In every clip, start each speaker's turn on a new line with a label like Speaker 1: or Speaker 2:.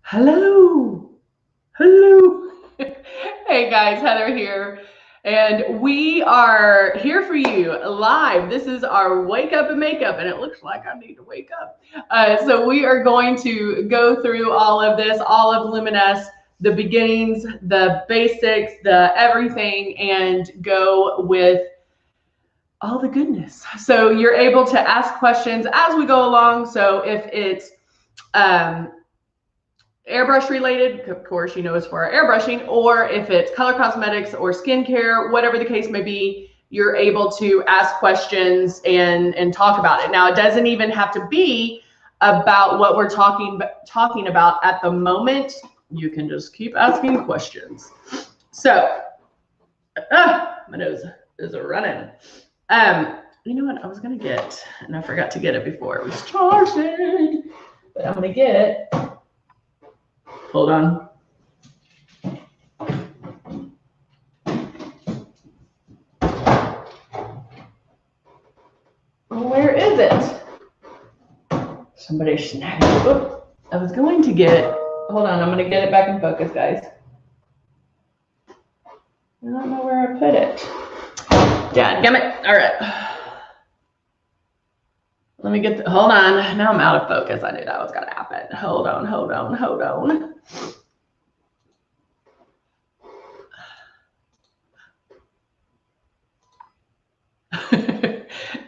Speaker 1: Hello. Hello. Hey guys, Heather here. And we are here for you live. This is our wake up and makeup, and it looks like I need to wake up. So we are going to go through all of this, all of Luminous, the beginnings, the basics, the everything, and go with all the goodness. So you're able to ask questions as we go along. So if it's airbrush related, of course, you know, it's for our airbrushing, or if it's color cosmetics or skincare, whatever the case may be, you're able to ask questions and talk about it. Now, it doesn't even have to be about what we're talking about at the moment. You can just keep asking questions. So, my nose is running. You know what I was gonna get, and I forgot to get it before it was charged, but I'm gonna get it. Hold on. Where is it? Somebody snagged it. Oh, I was going to get, hold on, I'm going to get it back in focus, guys. I don't know where I put it. Dadgummit. All right. Let me get, hold on. Now I'm out of focus. I knew that was going to happen. Hold on.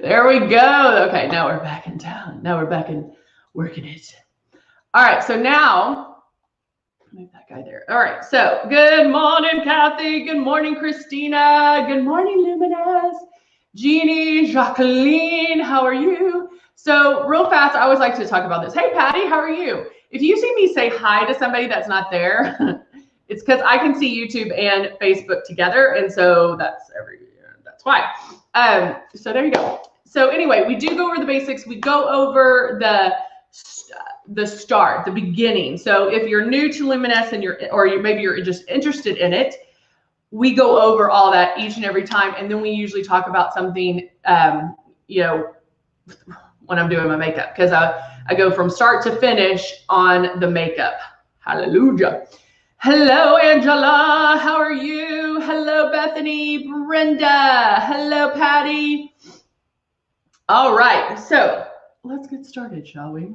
Speaker 1: There we go. Okay, now we're back in town. Now we're back in working it. All right, so now, move that guy there. All right, so good morning, Kathy. Good morning, Christina. Good morning, Luminous. Jeannie, Jacqueline, how are you? So real fast, I always like to talk about this. Hey, Patty, how are you? If you see me say hi to somebody that's not there, it's because I can see YouTube and Facebook together, and so that's why. So there you go. So anyway, we do go over the basics. We go over the start, the beginning. So if you're new to Luminous and maybe you're just interested in it, we go over all that each and every time, and then we usually talk about something, you know, when I'm doing my makeup, because I go from start to finish on the makeup. Hallelujah. Hello, Angela. How are you? Hello, Bethany, Brenda. Hello, Patty. All right, so let's get started, shall we?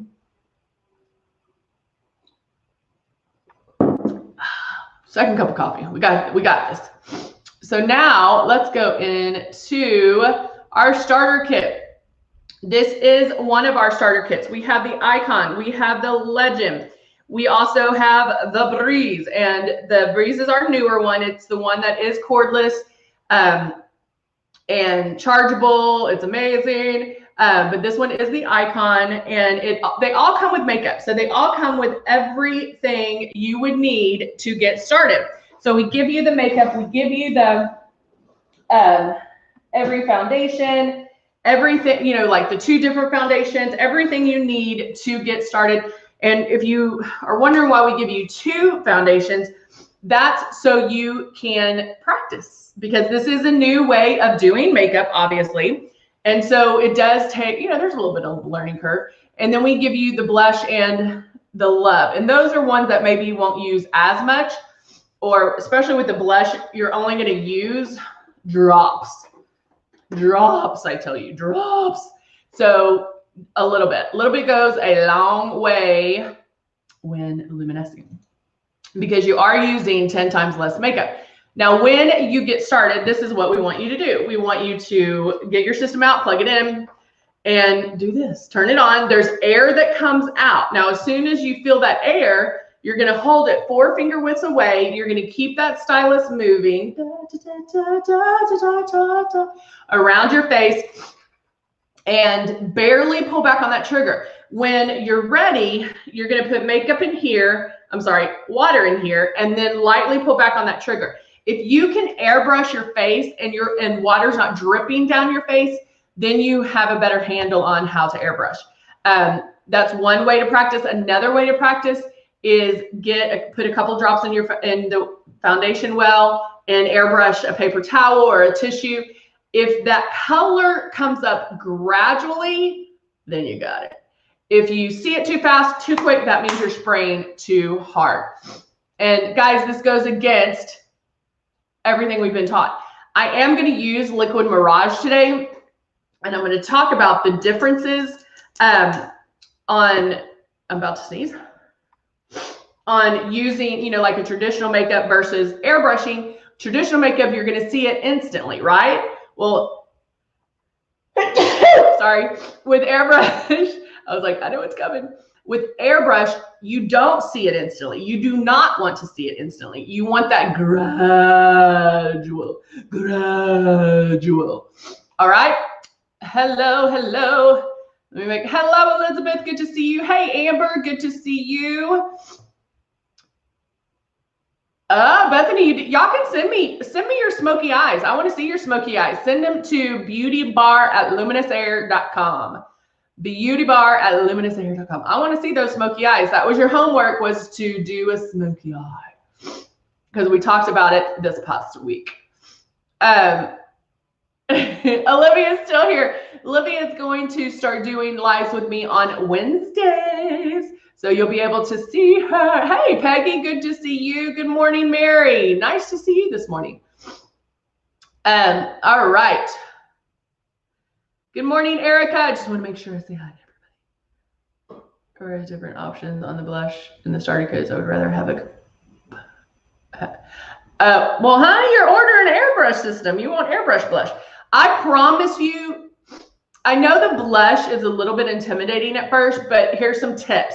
Speaker 1: Second cup of coffee. We got this. So now let's go into our starter kit. This is one of our starter kits. We have the Icon, we have the Legend, we also have the Breeze, and the Breeze is our newer one. It's the one that is cordless and chargeable. It's amazing. But this one is the Icon, and they all come with makeup. So they all come with everything you would need to get started. So we give you the makeup, we give you the every foundation, everything, you know, like the 2 different foundations, everything you need to get started. And if you are wondering why we give you 2 foundations, that's so you can practice, because this is a new way of doing makeup, obviously. And so it does take, you know, there's a little bit of a learning curve. And then we give you the blush and the Love. And those are ones that maybe you won't use as much, or especially with the blush, you're only going to use drops. Drops, I tell you, drops. So a little bit goes a long way when luminescing, because you are using 10 times less makeup. Now, when you get started, this is what we want you to do. We want you to get your system out, plug it in, and do this. Turn it on. There's air that comes out. Now, as soon as you feel that air, you're going to hold it 4 finger widths away. You're going to keep that stylus moving around your face and barely pull back on that trigger. When you're ready, you're going to put makeup in here. Water in here, and then lightly pull back on that trigger. If you can airbrush your face and water's not dripping down your face, then you have a better handle on how to airbrush. That's one way to practice. Another way to practice is put a couple drops in the foundation well and airbrush a paper towel or a tissue. If that color comes up gradually, then you got it. If you see it too fast, too quick, that means you're spraying too hard. And guys, this goes against everything we've been taught. I am going to use liquid Mirage today, and I'm going to talk about the differences I'm about to sneeze, on using, you know, like a traditional makeup versus airbrushing. Traditional makeup, you're going to see it instantly, right? Well, sorry, with airbrush, I was like, I know it's coming. With airbrush, you don't see it instantly. You do not want to see it instantly. You want that gradual. All right. Hello. Let me make, hello, Elizabeth. Good to see you. Hey, Amber. Good to see you. Bethany, y'all can send me your smoky eyes. I want to see your smoky eyes. Send them to beautybar@luminousair.com. beautybar@luminousair.com. I want to see those smoky eyes. That was your homework, was to do a smoky eye, because we talked about it this past week. Olivia's still here. Olivia is going to start doing lives with me on Wednesdays, so you'll be able to see her. Hey, Peggy, good to see you. Good morning, Mary. Nice to see you this morning. All right. Good morning, Erica. I just want to make sure I say hi to everybody. Or different options on the blush in the starter kits. I would rather have a. Well, honey, you're ordering an airbrush system. You want airbrush blush. I promise you, I know the blush is a little bit intimidating at first, but here's some tips.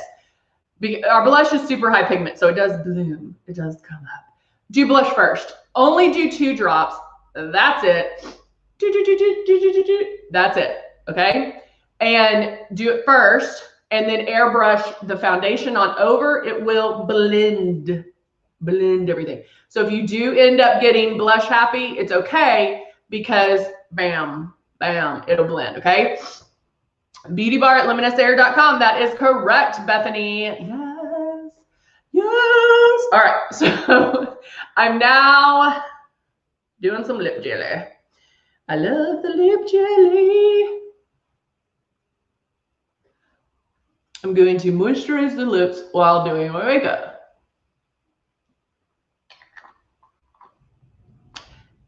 Speaker 1: Our blush is super high pigment, so it does bloom. It does come up. Do blush first. Only do 2 drops. That's it. That's it. Okay? And do it first, and then airbrush the foundation on over. It will blend everything. So if you do end up getting blush happy, it's okay, because bam, it'll blend. Okay? beautybar@luminousair.com. That is correct, Bethany. Yes. All right. So I'm now doing some lip jelly. I love the lip jelly. I'm going to moisturize the lips while doing my makeup.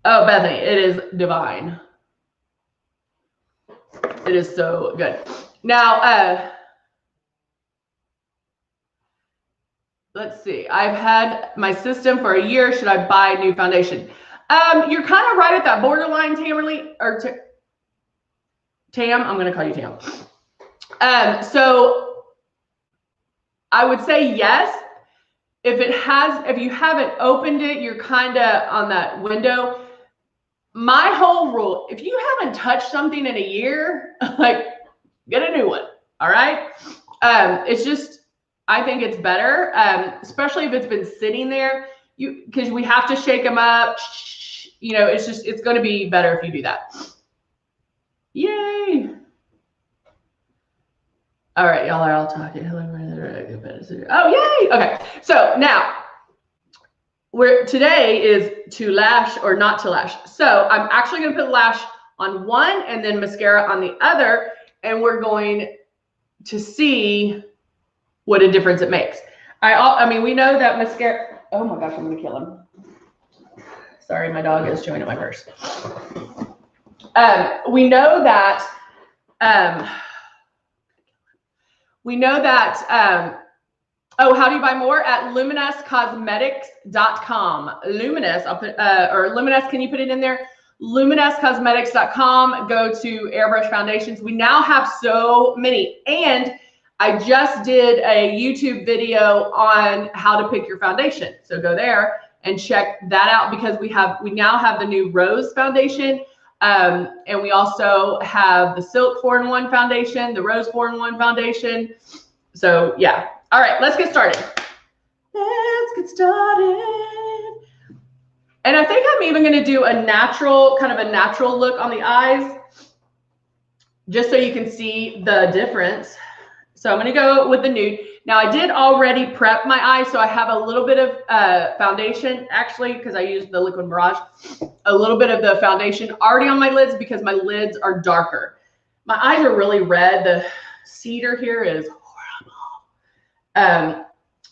Speaker 1: Oh, Bethany, it is divine. It is so good. Now, let's see. I've had my system for a year. Should I buy new foundation? You're kind of right at that borderline, Tamerly, or Tam. I'm going to call you Tam. So I would say yes. If you haven't opened it, you're kind of on that window. My whole rule, if you haven't touched something in a year, like, get a new one. All right. It's just, I think it's better, especially if it's been sitting there, because we have to shake them up. You know, it's going to be better if you do that. Yay. All right, y'all are all talking. Oh, yay. Okay. So now, today is to lash or not to lash. So I'm actually going to put lash on one and then mascara on the other, and we're going to see what a difference it makes. I mean, we know that mascara. Oh my gosh, I'm going to kill him. Sorry, my dog is chewing at my purse. We know that. Oh, how do you buy more? At luminouscosmetics.com. Luminous, I'll put, or Luminous, can you put it in there? luminouscosmetics.com. Go to airbrush foundations. We now have so many. And I just did a YouTube video on how to pick your foundation. So go there and check that out, because we now have the new Rose foundation. And we also have the Silk 4-in-1 foundation, the Rose 4-in-1 foundation. So yeah. All right, let's get started. Let's get started. And I think I'm even going to do a natural, kind of a natural look on the eyes, just so you can see the difference. So I'm going to go with the nude. Now, I did already prep my eyes, so I have a little bit of foundation, actually, because I used the liquid Mirage, a little bit of the foundation already on my lids, because my lids are darker. My eyes are really red. cedar here is horrible.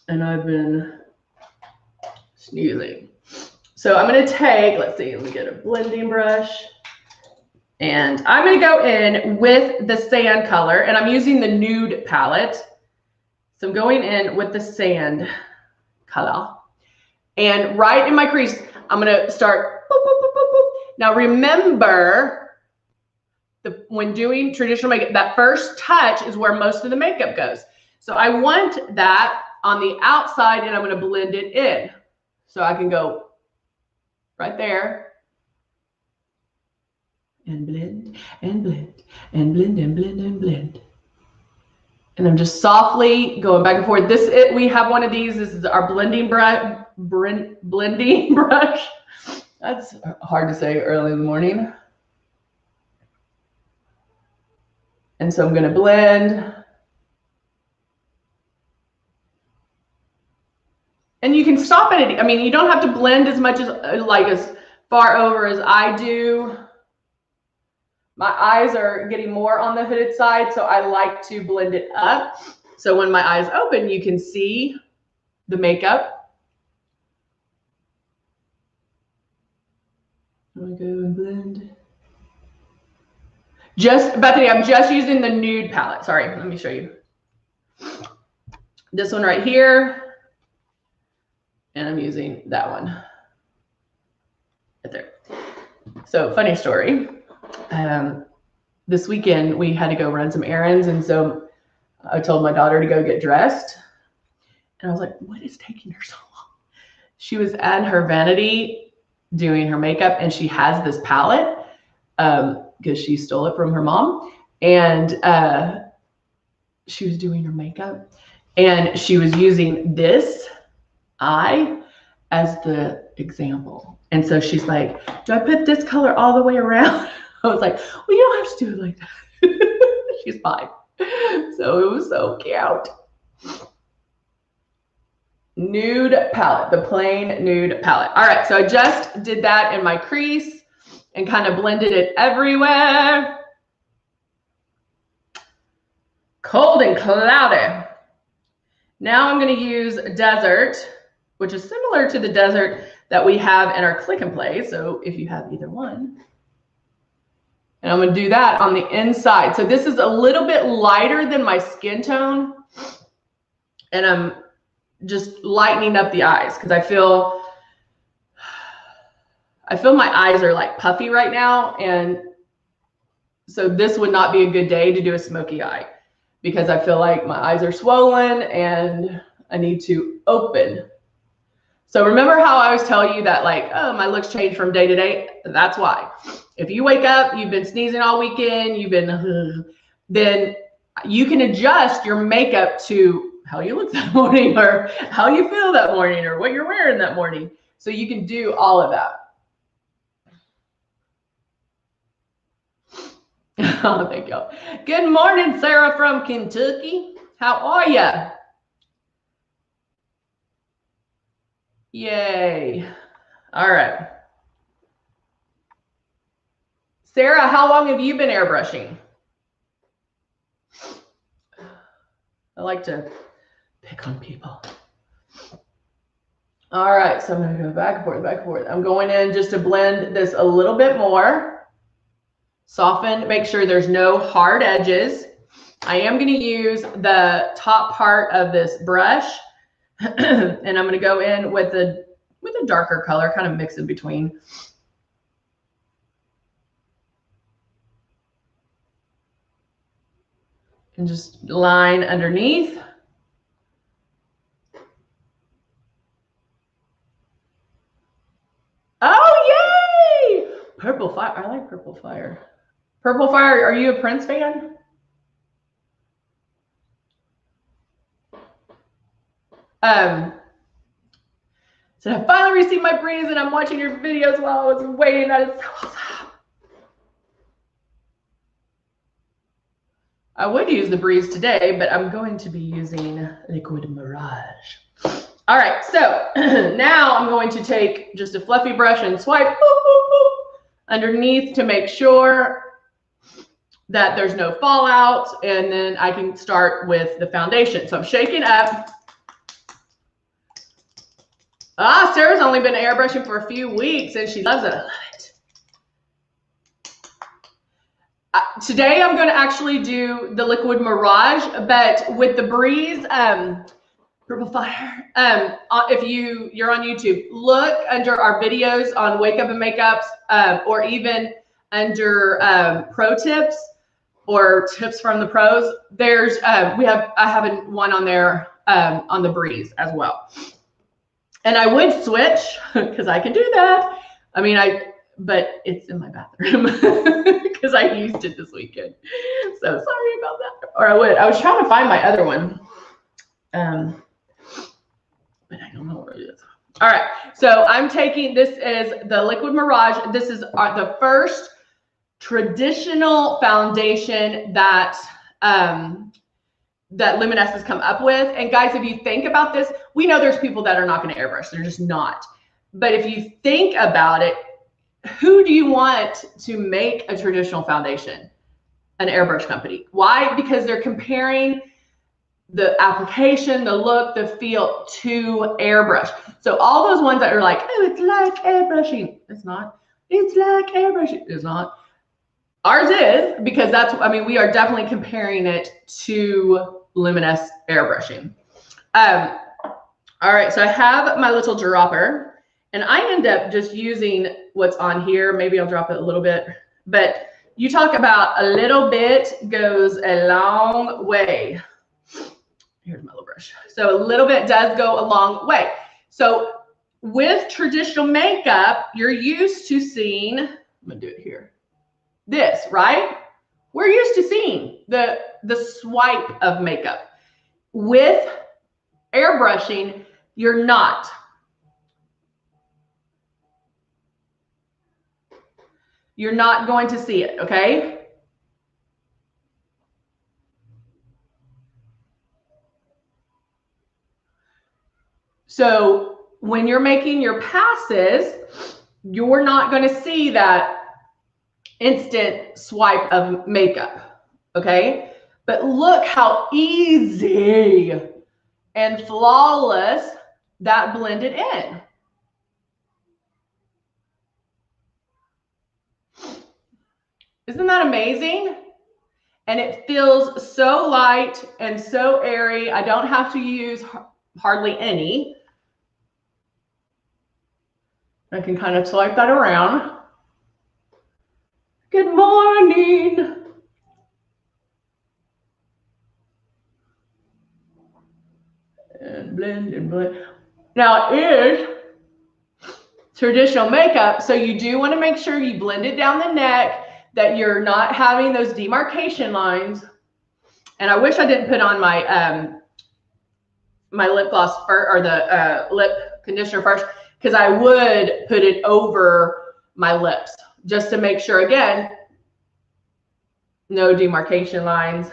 Speaker 1: And I've been sneezing. So I'm going to take, let's see, let me get a blending brush. And I'm going to go in with the sand color, and I'm using the nude palette. So I'm going in with the sand color. And right in my crease, I'm going to start. Boop, boop, boop, boop, boop. Now remember, when doing traditional makeup, that first touch is where most of the makeup goes. So I want that on the outside, and I'm going to blend it in. So I can go right there and blend and blend and blend and blend and blend. And I'm just softly going back and forth. We have one of these. This is our blending brush. Blending brush. That's hard to say early in the morning. And so I'm going to blend. And you can stop at it. I mean, you don't have to blend as much as far over as I do. My eyes are getting more on the hooded side, so I like to blend it up. So when my eyes open, you can see the makeup. I'm gonna go and blend. Bethany, I'm just using the nude palette. Sorry, let me show you. This one right here. And I'm using that one right there. So funny story. This weekend we had to go run some errands, and so I told my daughter to go get dressed, and I was like, what is taking her so long? She was at her vanity doing her makeup, and she has this palette because she stole it from her mom, and she was doing her makeup, and she was using this eye as the example. And so she's like, do I put this color all the way around? I was like, well, you don't have to do it like that. She's 5. So it was so cute. Nude palette, the plain nude palette. All right, so I just did that in my crease and kind of blended it everywhere. Cold and cloudy. Now I'm going to use Desert, which is similar to the Desert that we have in our Click and Play. So if you have either one. And I'm going to do that on the inside. So this is a little bit lighter than my skin tone. And I'm just lightening up the eyes because I feel my eyes are like puffy right now. And so this would not be a good day to do a smoky eye because I feel like my eyes are swollen and I need to open. So remember how I always tell you that like, oh, my looks change from day to day? That's why. If you wake up, you've been sneezing all weekend, then you can adjust your makeup to how you look that morning or how you feel that morning or what you're wearing that morning. So you can do all of that. Oh, thank you. Good morning, Sarah from Kentucky. How are you? Yay. All right. Sarah, how long have you been airbrushing? I like to pick on people. All right, so I'm going to go back and forth, back and forth. I'm going in just to blend this a little bit more. Soften, make sure there's no hard edges. I am going to use the top part of this brush, and I'm going to go in with a darker color, kind of mix in between. And just line underneath. Oh, yay! Purple Fire. I like Purple Fire. Purple Fire, are you a Prince fan? So I finally received my breeze and I'm watching your videos while I was waiting. That is so awesome. I would use the breeze today, but I'm going to be using liquid Mirage. All right, so now I'm going to take just a fluffy brush and swipe boop, boop, boop, underneath to make sure that there's no fallout, and then I can start with the foundation. So I'm shaking up. Sarah's only been airbrushing for a few weeks and she loves it. I love it. Today I'm going to actually do the liquid Mirage, but with the Breeze Purple Fire. If you're on YouTube, look under our videos on Wake Up and Makeups, or even under pro tips or tips from the pros. There's I have one on there on the Breeze as well. And I would switch because I can do that. I mean, but it's in my bathroom because I used it this weekend. So sorry about that. Or I was trying to find my other one. But I don't know where it is. All right. So I'm taking, this is the Liquid Mirage. This is the first traditional foundation that Luminous has come up with. And guys, if you think about this, we know there's people that are not going to airbrush. They're just not. But if you think about it, who do you want to make a traditional foundation? An airbrush company. Why? Because they're comparing the application, the look, the feel to airbrush. So all those ones that are like, oh, it's like airbrushing. It's not. It's like airbrushing. It's not. Ours is, because that's, I mean, we are definitely comparing it to Luminous airbrushing. All right, so I have my little dropper, and I end up just using what's on here. Maybe I'll drop it a little bit, but you talk about a little bit goes a long way. Here's my little brush. So a little bit does go a long way. So with traditional makeup, you're used to seeing, I'm gonna do it here, this, right? We're used to seeing the swipe of makeup. With airbrushing, you're not. You're not going to see it, okay? So when you're making your passes, you're not going to see that instant swipe of makeup, okay? But look how easy and flawless that blended in. Isn't that amazing? And it feels so light and so airy. I don't have to use hardly any. I can kind of swipe that around. Good morning. And blend and blend. Now it is traditional makeup, so you do want to make sure you blend it down the neck, that you're not having those demarcation lines. And I wish I didn't put on my my lip gloss first, or the lip conditioner first, because I would put it over my lips just to make sure, again, no demarcation lines.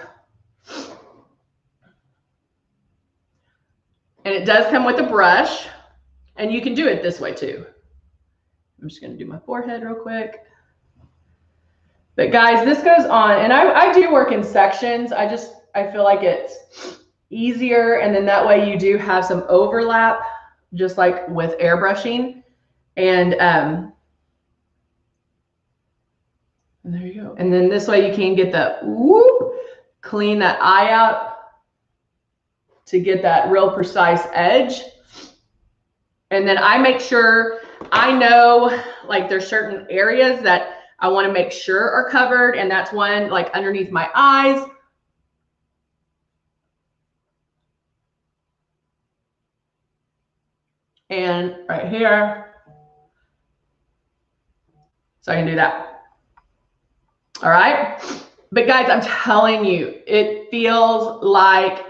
Speaker 1: And it does come with a brush, and you can do it this way too. I'm just going to do my forehead real quick. But guys, this goes on, and I do work in sections. I feel like it's easier, and then that way you do have some overlap, just like with airbrushing. And there you go. And then this way you can get the whoop, clean that eye out to get that real precise edge. And then I make sure, I know like there's certain areas that I want to make sure are covered, and that's one, like underneath my eyes. And right here. So I can do that. All right. But guys, I'm telling you, it feels like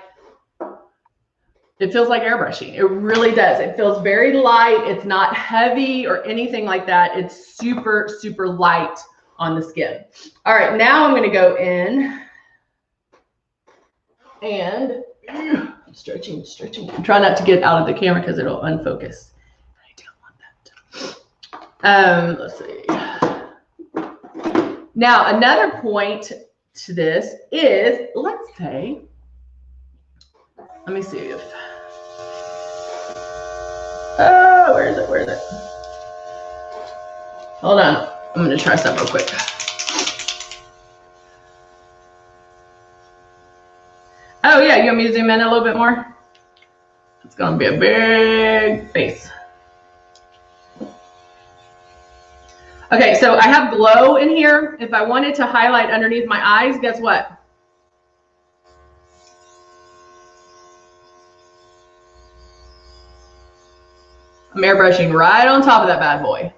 Speaker 1: airbrushing. It really does. It feels very light. It's not heavy or anything like that. It's super, super light on the skin. All right, now I'm going to go in and stretching. Try not to get out of the camera because it'll unfocus. I don't want that. Let's see. Now, another point to this is, let's say, let me see if, oh, where is it? Where is it? Hold on. I'm going to try something real quick. Oh, yeah. You want me to zoom in a little bit more? It's going to be a big face. Okay, so I have glow in here. If I wanted to highlight underneath my eyes, guess what? I'm airbrushing right on top of that bad boy.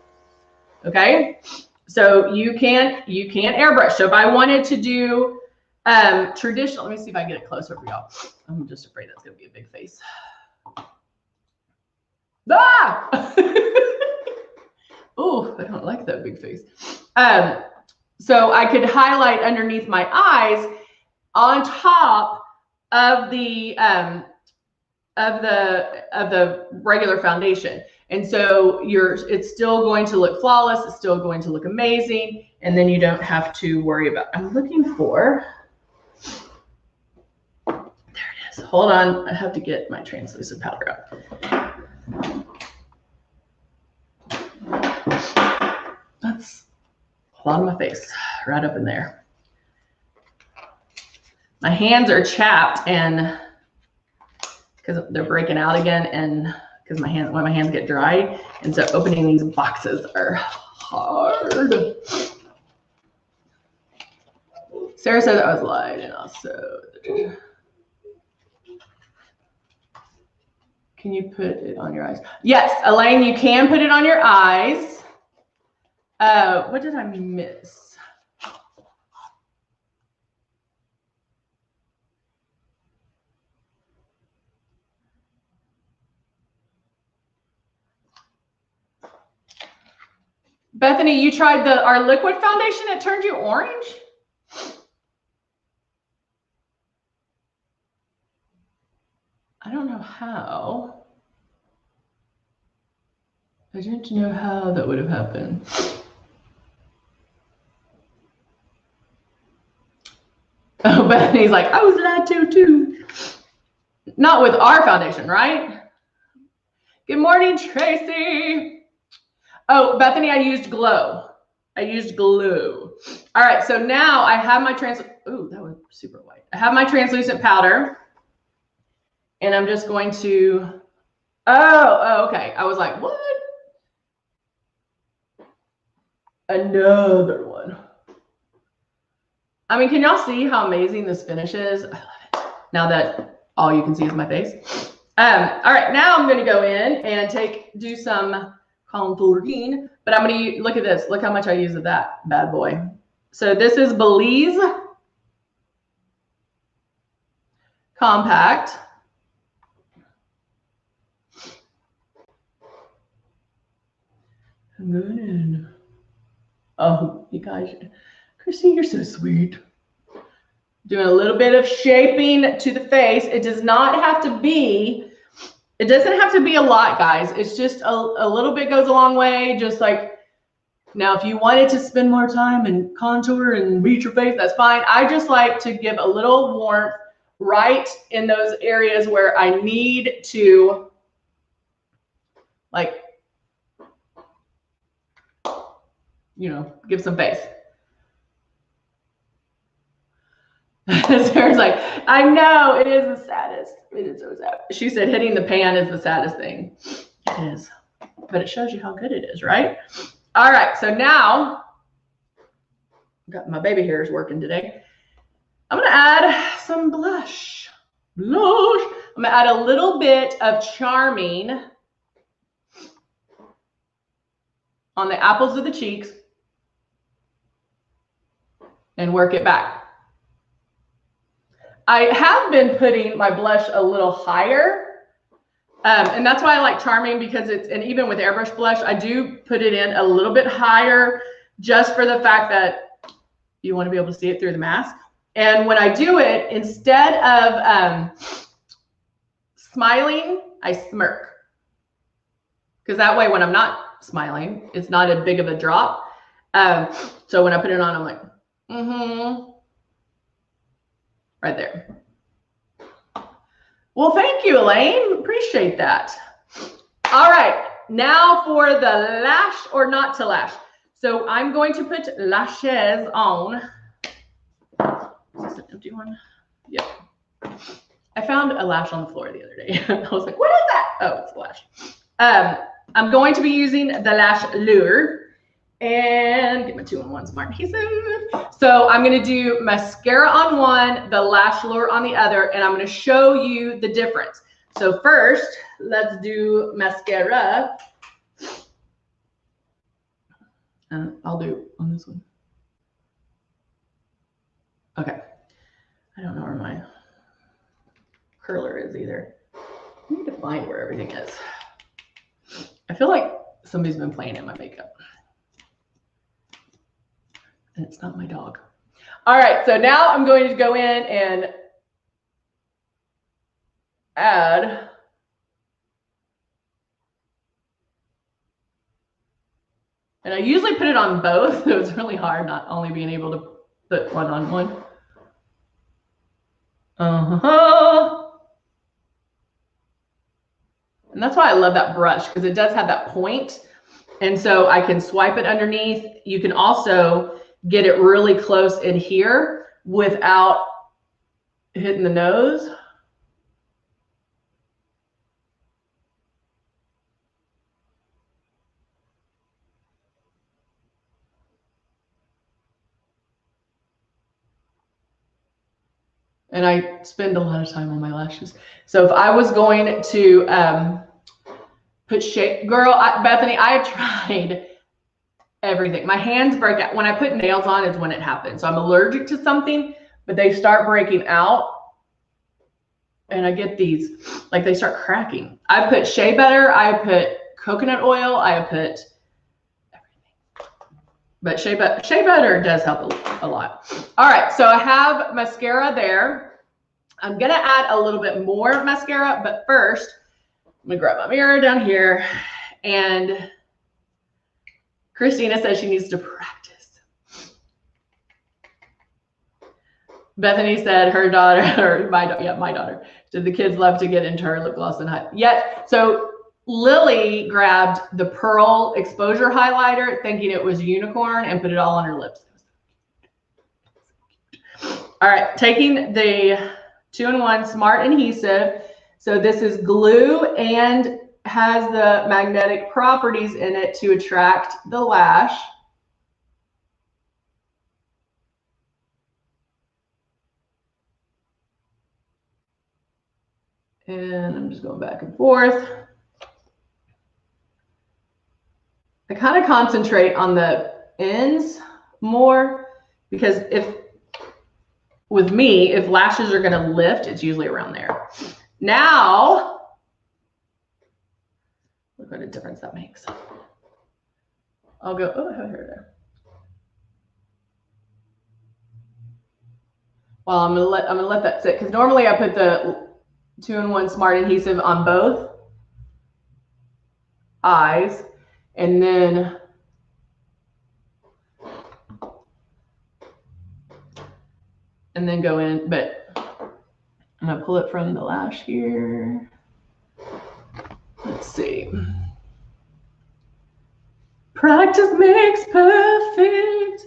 Speaker 1: Okay, so you can't airbrush. So if I wanted to do traditional, let me see if I can get it closer for y'all. I'm just afraid that's gonna be a big face. Ah! Oh, I don't like that big face. So I could highlight underneath my eyes on top of the regular foundation. And so it's still going to look flawless. It's still going to look amazing. And then you don't have to worry about, I'm looking for, there it is. Hold on. I have to get my translucent powder out. That's a lot of my face right up in there. My hands are chapped and because they're breaking out again, and because when my hands get dry, and so opening these boxes are hard. Sarah said I was lying, and also, can you put it on your eyes? Yes, Elaine, you can put it on your eyes. What did I miss? Bethany, you tried our liquid foundation, it turned you orange? I don't know how. I don't know how that would have happened. Oh, Bethany's like, I was lied to too. Not with our foundation, right? Good morning, Tracy. Oh, Bethany, I used glow. I used glue. All right, so now I have my ooh, that was super white. I have my translucent powder, and I'm just going to, oh, okay. I was like, what? Another one. I mean, can y'all see how amazing this finish is? I love it. Now that all you can see is my face. All right, now I'm going to go in and do some contouring, but I'm going to look at this. Look how much I use of that bad boy. So this is Belize Compact. I'm going in. Oh, you guys, Chrissy, you're so sweet. Doing a little bit of shaping to the face. It does not have to be, it doesn't have to be a lot, guys. It's just a little bit goes a long way. Just like, now if you wanted to spend more time and contour and beat your face, that's fine. I just like to give a little warmth right in those areas where I need to, like, you know, give some face. Sarah's like, I know, it is the saddest. It is so sad. She said hitting the pan is the saddest thing. It is, but it shows you how good it is, right? All right, so now, got my baby hairs working today. I'm gonna add some blush. I'm gonna add a little bit of Charming on the apples of the cheeks and work it back. I have been putting my blush a little higher, and that's why I like Charming, because and even with airbrush blush, I do put it in a little bit higher just for the fact that you want to be able to see it through the mask. And when I do it, instead of smiling, I smirk. Because that way when I'm not smiling, it's not as big of a drop. So when I put it on, I'm like, right there. Well, thank you, Elaine. Appreciate that. All right, now for the lash or not to lash. So I'm going to put lashes on. Is this an empty one? Yep. I found a lash on the floor the other day. I was like, what is that? Oh, it's a lash. I'm going to be using the Lash Lure and get my 2-in-1 Smart Adhesive. So I'm going to do mascara on one, the Lash Lure on the other, and I'm going to show you the difference. So first, let's do mascara. I'll do on this one. Okay. I don't know where my curler is either. I need to find where everything is. I feel like somebody's been playing in my makeup. And it's not my dog. All right, so now I'm going to go in and add and I usually put it on both, so it's really hard not only being able to put one on one. And that's why I love that brush, because it does have that point. And so I can swipe it underneath. You can also get it really close in here without hitting the nose. And I spend a lot of time on my lashes. So if I was going to put shape, girl, Bethany, I have tried everything. My hands break out. When I put nails on is when it happens. So I'm allergic to something, but they start breaking out. And I get these, like they start cracking. I put shea butter, I put coconut oil, I put everything. But shea butter does help a lot. All right, so I have mascara there. I'm gonna add a little bit more mascara, but first, I'm gonna grab my mirror down here. And Christina says she needs to practice. Bethany said her daughter, or my daughter, did the kids love to get into her lip gloss and highlight? Yeah, so Lily grabbed the Pearl Exposure Highlighter thinking it was unicorn and put it all on her lips. All right, taking the 2-in-1 Smart Adhesive. So this is glue and has the magnetic properties in it to attract the lash. And I'm just going back and forth. I kind of concentrate on the ends more because with me, if lashes are going to lift, it's usually around there. Now, look what a difference that makes. I'll go, oh, here. Well, I'm gonna let that sit because normally I put the 2-in-1 Smart Adhesive on both eyes, and then go in, but I'm gonna pull it from the lash here. Let's see. Practice makes perfect.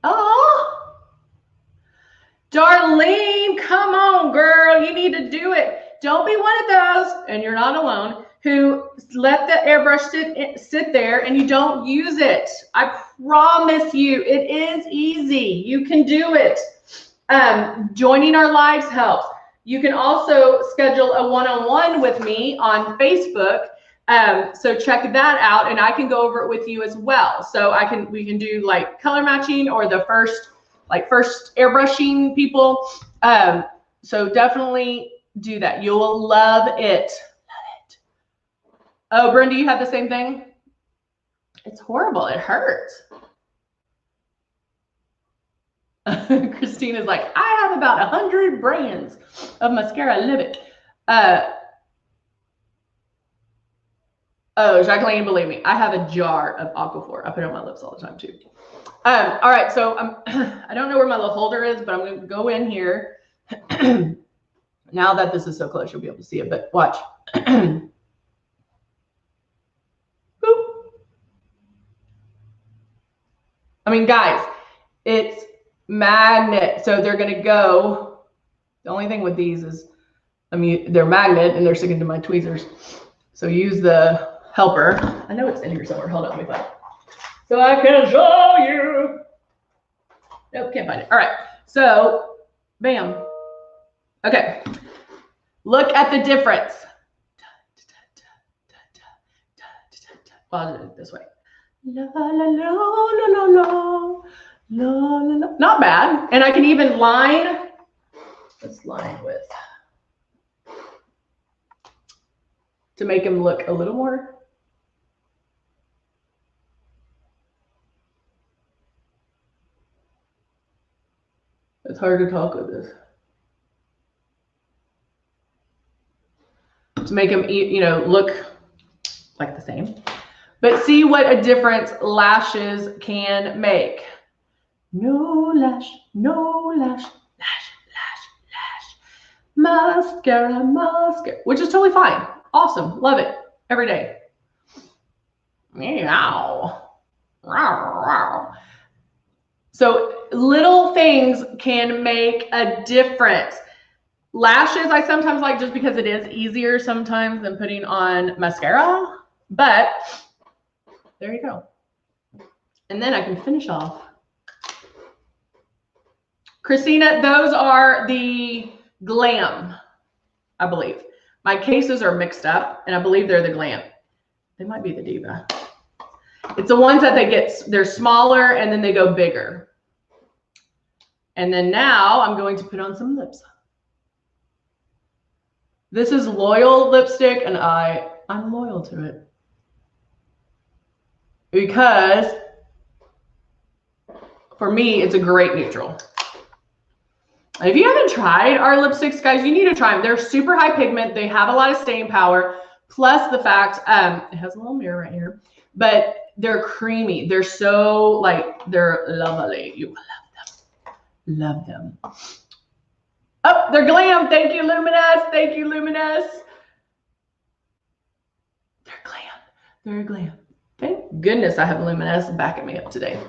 Speaker 1: Oh, Darlene, come on, girl. You need to do it. Don't be one of those, and you're not alone, who let the airbrush sit there and you don't use it. I promise you, it is easy. You can do it. Joining our lives helps. You can also schedule a one-on-one with me on Facebook. So check that out, and I can go over it with you as well. So we can do like color matching or the first airbrushing people. So definitely do that. You'll love it. Love it. Oh, Brenda, you have the same thing? It's horrible. It hurts. Christina's like, I have about 100 brands of mascara. I love it. Oh, Jacqueline, believe me, I have a jar of Aquaphor. I put it on my lips all the time too. All right, so I don't know where my little holder is, but I'm going to go in here. Now that this is so close, you'll be able to see it, but watch. Boop. I mean, guys, it's magnet. So they're going to go. The only thing with these is, I mean, they're magnet and they're sticking to my tweezers. So use the helper. I know it's in here somewhere. Hold on, let me find it. So I can show you. Nope, can't find it. All right. So, bam. Okay. Look at the difference. Well, I'll do it this way. La, la, la, la, la, la, la, la. Not bad. And I can even line. Let's line with. To make him look a little more. It's hard to talk with this. To make him, you know, look like the same. But see what a difference lashes can make. No lash, no lash, lash, lash, lash. Mascara, mascara, which is totally fine. Awesome. Love it. Every day. Meow. So little things can make a difference. Lashes, I sometimes like just because it is easier sometimes than putting on mascara, but there you go. And then I can finish off. Christina, those are the Glam, I believe. My cases are mixed up, and I believe they're the Glam. They might be the Diva. It's the ones that they're smaller, and then they go bigger. And then now I'm going to put on some lips. This is Loyal lipstick, and I'm loyal to it. Because for me, it's a great neutral. And if you haven't tried our lipsticks, guys, you need to try them. They're super high pigment. They have a lot of staying power. Plus the fact, it has a little mirror right here, but they're creamy. They're so they're lovely. You will love them. Love them. Oh, they're Glam. Thank you, Luminous. Thank you, Luminous. They're Glam. They're Glam. Thank goodness I have Luminous backing me up today.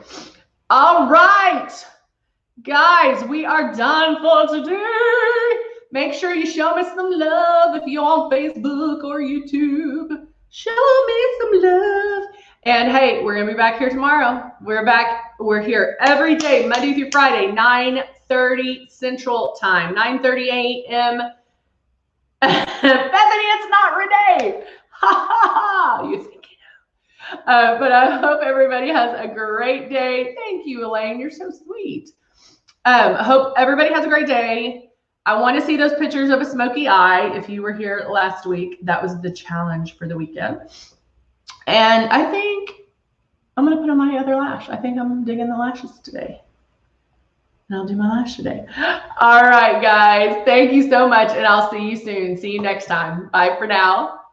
Speaker 1: All right. Guys, we are done for today. Make sure you show me some love if you're on Facebook or YouTube. Show me some love. And hey, we're going to be back here tomorrow. We're back. We're here every day, Monday through Friday, 9:30 Central Time, 9:30 a.m. Bethany, it's not Renee. Ha ha ha. You think you know. But I hope everybody has a great day. Thank you, Elaine. You're so sweet. I hope everybody has a great day. I want to see those pictures of a smoky eye. If you were here last week, that was the challenge for the weekend. And I think I'm going to put on my other lash. I think I'm digging the lashes today. And I'll do my lash today. All right, guys. Thank you so much. And I'll see you soon. See you next time. Bye for now.